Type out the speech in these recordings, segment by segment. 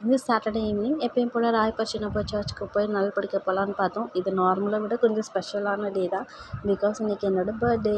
இது Saturday evening எப்பயும் போல் ராயப்பர்ச்சனை போய் சர்ச்சுக்கு போய் நல் படிக்க போகலான்னு பார்த்தோம். இது நார்மலை விட கொஞ்சம் ஸ்பெஷலான டே தான். பிகாஸ் இன்றைக்கி என்னோடய பர்த்டே.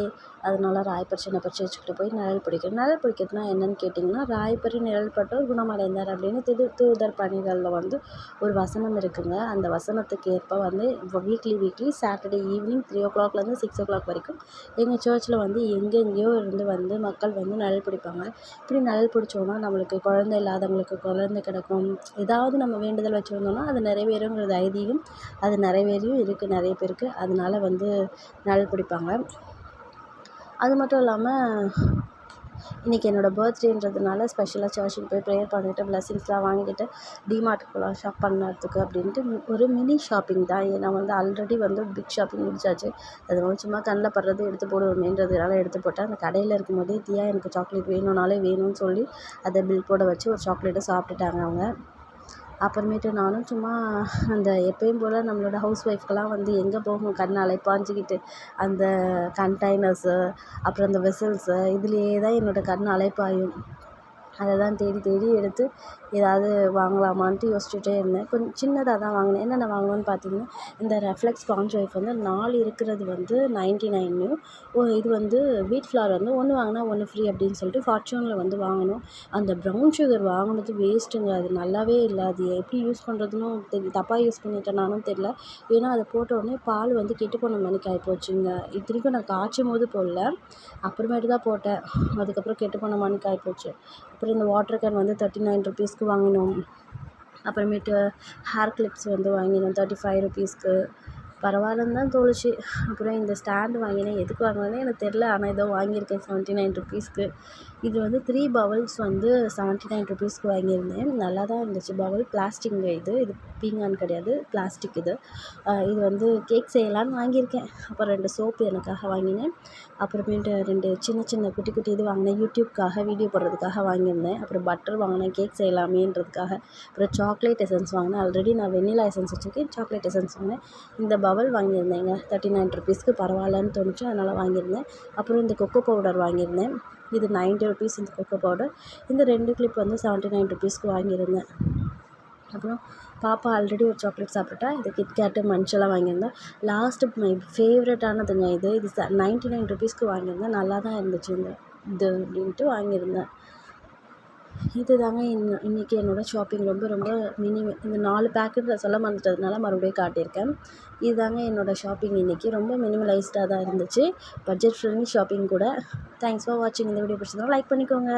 அதனால் ராயப்பர்ச்சனை போய் சர்ச்சுக்கிட்ட போய் நிழல் பிடிக்கிறோம். நிழல் பிடிக்கிறதுனா என்னென்னு கேட்டிங்கன்னா, ராயப்பரி நிழல் பட்டோர் குணமடைந்தார் அப்படின்னு தூதர் பணிகளில் வந்து ஒரு வசனம் இருக்குங்க. அந்த வசனத்துக்கு ஏற்ப வந்து வீக்லி சாட்டர்டே ஈவினிங் 3 o'clockலேருந்து 6 o'clock வரைக்கும் எங்கள் சர்ச்சில் வந்து எங்கெங்கேயோ இருந்து வந்து மக்கள் வந்து நிழல் பிடிப்பாங்க. இப்படி நிழல் பிடிச்சோன்னா நம்மளுக்கு குழந்தை இல்லாதவங்களுக்கு குழந்தை கிடைக்கும். ஏதாவது நம்ம வேண்டுதல் வச்சுருந்தோம்னா அது நிறைவேறுங்கிறது ஐதீகம். அது நிறைவேறியும் இருக்குது நிறைய பேருக்கு. அதனால வந்து நிழல் பிடிப்பாங்க. அது மட்டும் இல்லாமல் இன்றைக்கி என்னோடய பர்த்டேன்றதுனால ஸ்பெஷலாக சர்ச்சுக்கு போய் ப்ரேயர் பண்ணிவிட்டு பிளெஸிங்ஸ்லாம் வாங்கிட்டு டிமார்ட்டுக்கு போகலாம் ஷாப் பண்ணுறதுக்கு அப்படின்ட்டு ஒரு மினி ஷாப்பிங் தான். ஏன்னா வந்து ஆல்ரெடி வந்து பிக் ஷாப்பிங் முடிச்சாச்சு. அதனால சும்மா கண்ணில் படுறது எடுத்து போடுவோமேன்றதுனால எடுத்து போட்டேன். அந்த கடையில் இருக்கும்போதே தியா எனக்கு சாக்லேட் வேணும்னாலே வேணும்னு சொல்லி அதை பில் போட வச்சு ஒரு சாக்லேட்டை சாப்பிட்டுட்டாங்க அவங்க. அப்புறமேட்டு நானும் சும்மா அந்த எப்பயும் போல் நம்மளோட ஹவுஸ் ஒய்ஃப்க்கெல்லாம் வந்து எங்கே போகும் கண் அலைப்பாஞ்சிக்கிட்டு அந்த கண்டெய்னர்ஸு அப்புறம் அந்த வெசல்ஸு இதுலேயே தான் என்னோடய கண் அலைப்பாயும். அதை தான் தேடி தேடி எடுத்து ஏதாவது வாங்கலாமான்ட்டு யோசிச்சுட்டே இருந்தேன். கொஞ்சம் சின்னதாக தான் வாங்கினேன். என்னென்ன வாங்கினேன்னு பார்த்தீங்கன்னா, இந்த ரெஃப்ளெக்ஸ் ஸ்பாஞ்ச் ஒய்ஃப் வந்து 4 இருக்கிறது வந்து 99. இது வந்து வீட் ஃப்ளார் வந்து 1 வாங்கினா 1 ஃப்ரீ அப்படின்னு சொல்லிட்டு ஃபார்ச்சூனில் வந்து வாங்கினோம். அந்த ப்ரௌன் சுகர் வாங்கினது வேஸ்ட்டுங்க. அது நல்லாவே இல்லை. அது எப்படி யூஸ் பண்ணுறதுன்னு தப்பாக யூஸ் பண்ணிட்டேனானும் தெரில. ஏன்னா அதை போட்ட உடனே பால் வந்து கெட்டு போன மணிக்கு ஆகிப்போச்சுங்க. இத்தனைக்கும் நான் காய்ச்சும் போது போடல, அப்புறமேட்டு தான் போட்டேன். அதுக்கப்புறம் கெட்டு போன மணிக்கு ஆகிப்போச்சு. அப்புறம் இந்த வாட்டர் கேன் வந்து 39 rupeesக்கு வாங்கினோம். அப்புறமேட்டு ஹேர் கிளிப்ஸ் வந்து வாங்கினோம் 35 rupeesக்கு. பரவாயில்லன்னு தான் தோணுச்சு. அப்புறம் இந்த ஸ்டாண்டு வாங்கினேன். எதுக்கு வாங்கினேன்னு எனக்கு தெரில. ஆனால் ஏதோ வாங்கியிருக்கேன் 79 rupeesக்கு. இது வந்து 3 பவுல்ஸ் வந்து 79 rupeesக்கு வாங்கியிருந்தேன். நல்லா தான் இருந்துச்சு. பவுல் பிளாஸ்டிக்குங்க. இது பீங்கான் கிடையாது, பிளாஸ்டிக் இது. இது வந்து கேக் செய்யலான்னு வாங்கியிருக்கேன். அப்புறம் 2 சோப்பு எனக்காக வாங்கினேன். அப்புறமேட்டு 2 சின்ன குட்டி இது வாங்கினேன். யூடியூப்காக வீடியோ போடுறதுக்காக வாங்கியிருந்தேன். அப்புறம் பட்டர் வாங்கினேன் கேக் செய்யலாமேன்றதுக்காக. அப்புறம் சாக்லேட் எசன்ஸ் வாங்கினேன். ஆல்ரெடி நான் வெண்ணிலா எசன்ஸ் வச்சுருக்கேன். சாக்லேட் எசன்ஸ் வாங்கினேன். இந்த பவுல் வாங்கியிருந்தேங்க 39 rupeesக்கு. பரவாயில்லன்னு தோணுச்சு, அதனால் வாங்கியிருந்தேன். அப்புறம் இந்த கொக்கோ பவுடர் வாங்கியிருந்தேன். இது 90 rupees இந்த கொக்கோ பவுடர். இந்த 2 கிளிப் வந்து 79 rupeesக்கு வாங்கியிருந்தேன். அப்புறம் பாப்பா ஆல்ரெடி ஒரு சாக்லேட் சாப்பிட்டுட்டா. இது கிட்கேட்டு மன்ச்செல்லாம் வாங்கியிருந்தேன். லாஸ்ட்டு மை ஃபேவரட்டானதுங்க இது 99 rupeesக்கு வாங்கியிருந்தேன். நல்லா தான் இருந்துச்சு இது அப்படின்ட்டு வாங்கியிருந்தேன். இது தாங்க இன்றைக்கி என்னோடய ஷாப்பிங். ரொம்ப இந்த 4 பேக்கெட்டில் சொல்ல மறந்துட்டதுனால மறுபடியும் காட்டியிருக்கேன். இது தாங்க என்னோடய ஷாப்பிங் இன்றைக்கி. ரொம்ப மினிமலைஸ்டாக தான் இருந்துச்சு. பட்ஜெட் ஃப்ரெண்ட்லி ஷாப்பிங் கூட. தேங்க்ஸ் ஃபார் வாட்சிங். இந்த வீடியோ பிடிச்சிருந்தா லைக் பண்ணிக்கோங்க.